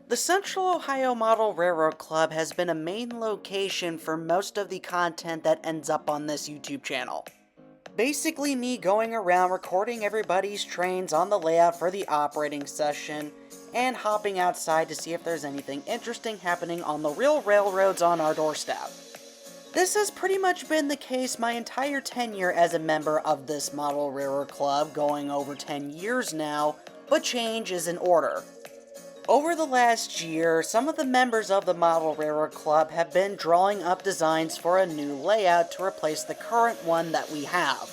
The Central Ohio Model Railroad Club has been a main location for most of the content that ends up on this YouTube channel. Basically me going around recording everybody's trains on the layout for the operating session, and hopping outside to see if there's anything interesting happening on the real railroads on our doorstep. This has pretty much been the case my entire tenure as a member of this Model Railroad Club, going over 10 years now, but change is in order. Over the last year, some of the members of the Model Railroad Club have been drawing up designs for a new layout to replace the current one that we have.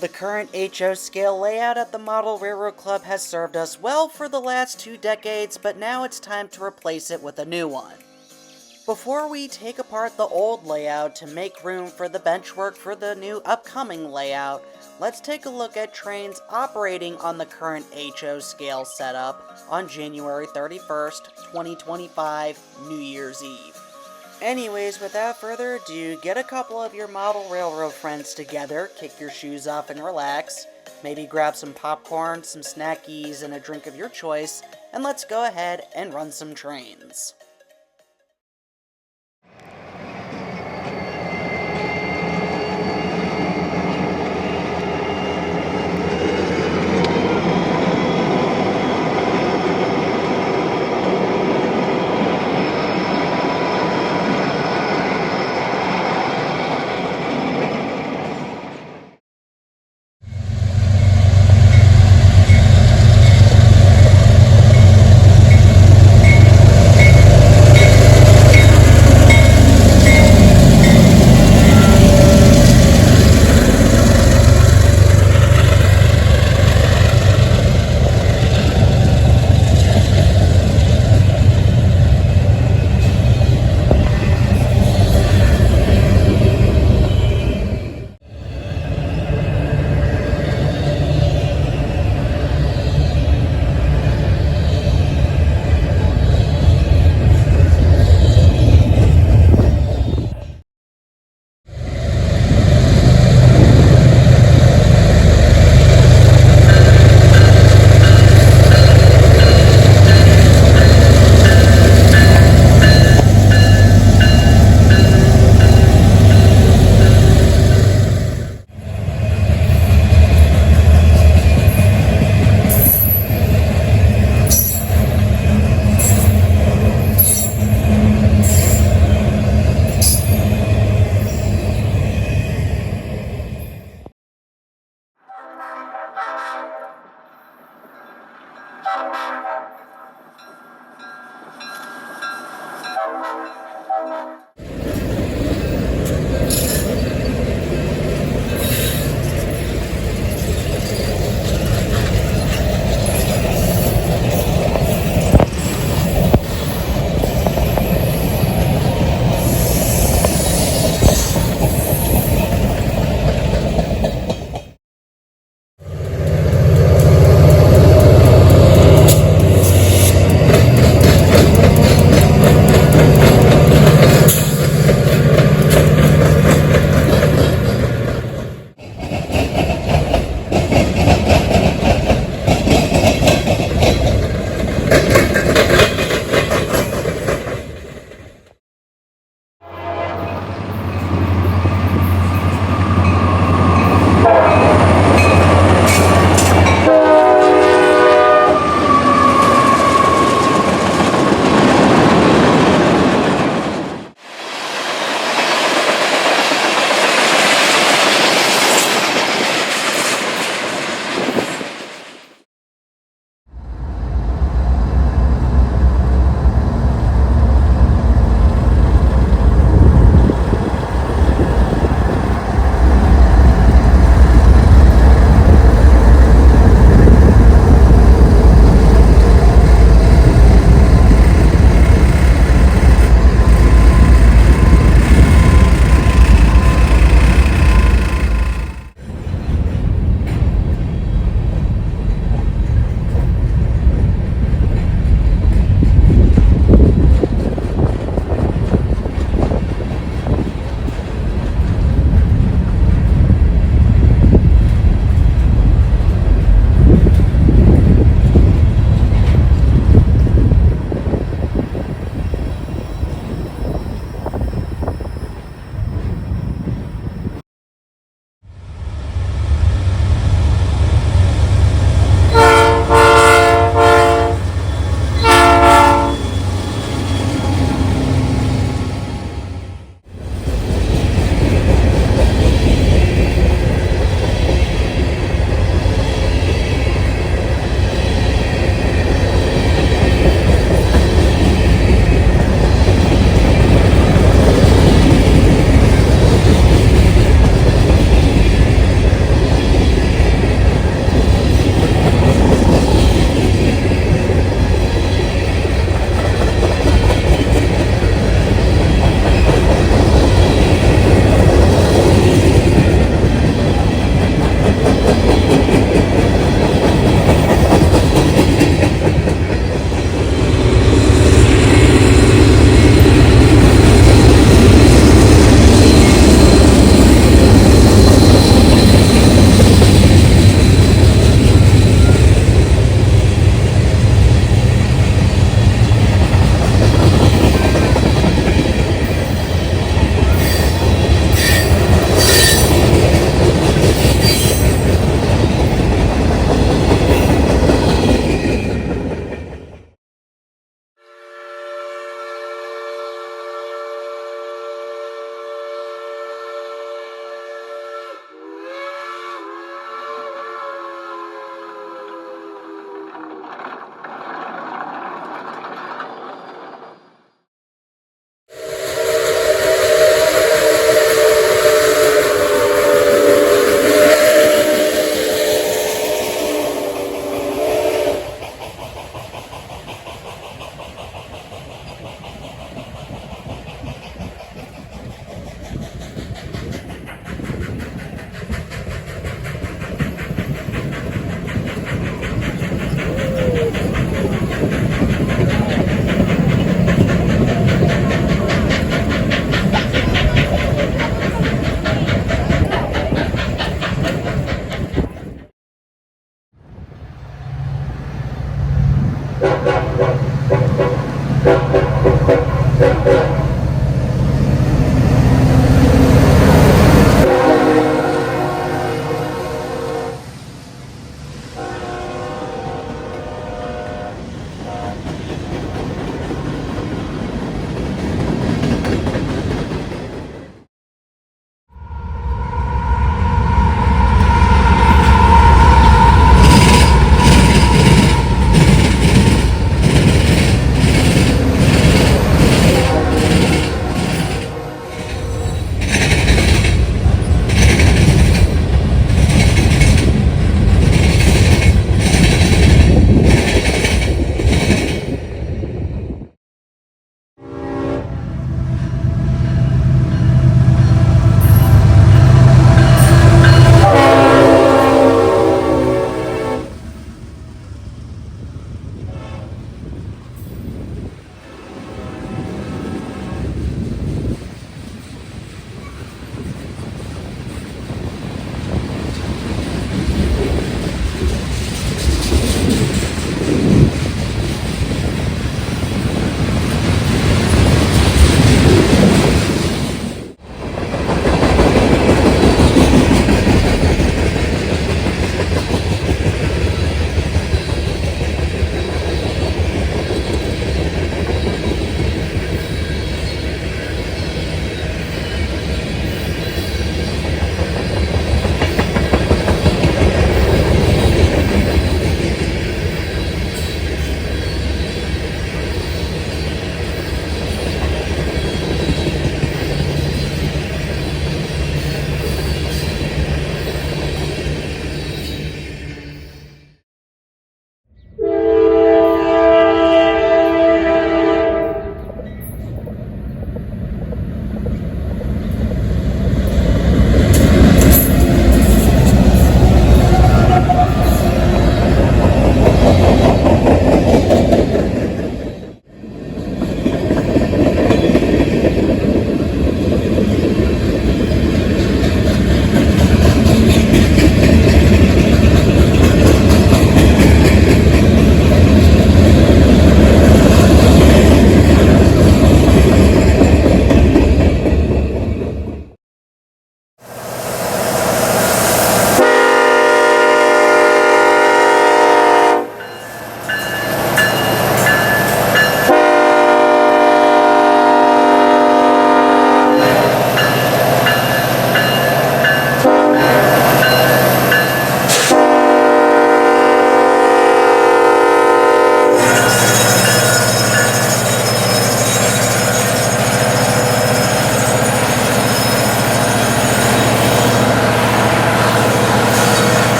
The current HO scale layout at the Model Railroad Club has served us well for the last 2 decades, but now it's time to replace it with a new one. Before we take apart the old layout to make room for the benchwork for the new upcoming layout, let's take a look at trains operating on the current HO scale setup on January 31st, 2025, New Year's Eve. Anyways, without further ado, get a couple of your model railroad friends together, kick your shoes off and relax, maybe grab some popcorn, some snackies, and a drink of your choice, and let's go ahead and run some trains.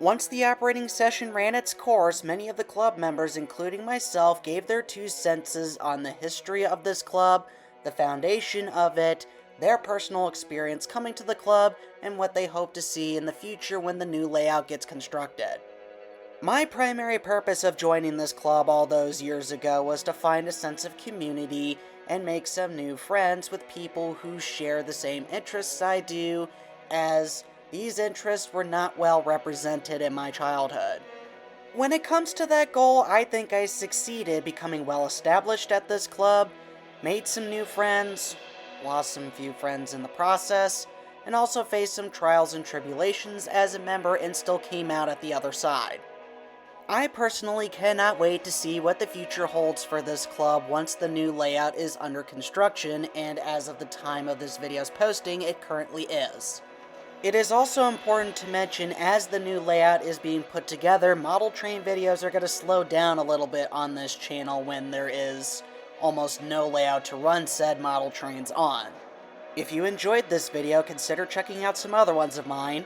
Once the operating session ran its course, many of the club members, including myself, gave their 2 cents on the history of this club, the foundation of it, their personal experience coming to the club, and what they hope to see in the future when the new layout gets constructed. My primary purpose of joining this club all those years ago was to find a sense of community and make some new friends with people who share the same interests I do, as these interests were not well represented in my childhood. When it comes to that goal, I think I succeeded, becoming well established at this club, made some new friends, lost some few friends in the process, and also faced some trials and tribulations as a member and still came out at the other side. I personally cannot wait to see what the future holds for this club once the new layout is under construction, and as of the time of this video's posting, it currently is. It is also important to mention, as the new layout is being put together, model train videos are going to slow down a little bit on this channel when there is almost no layout to run said model trains on. If you enjoyed this video, consider checking out some other ones of mine.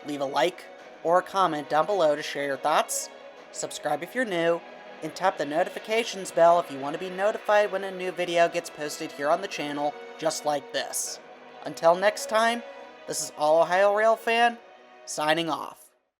Leave a like or a comment down below to share your thoughts, subscribe if you're new, and tap the notifications bell if you want to be notified when a new video gets posted here on the channel, just like this. Until next time, this is All Ohio Rail Fan, signing off.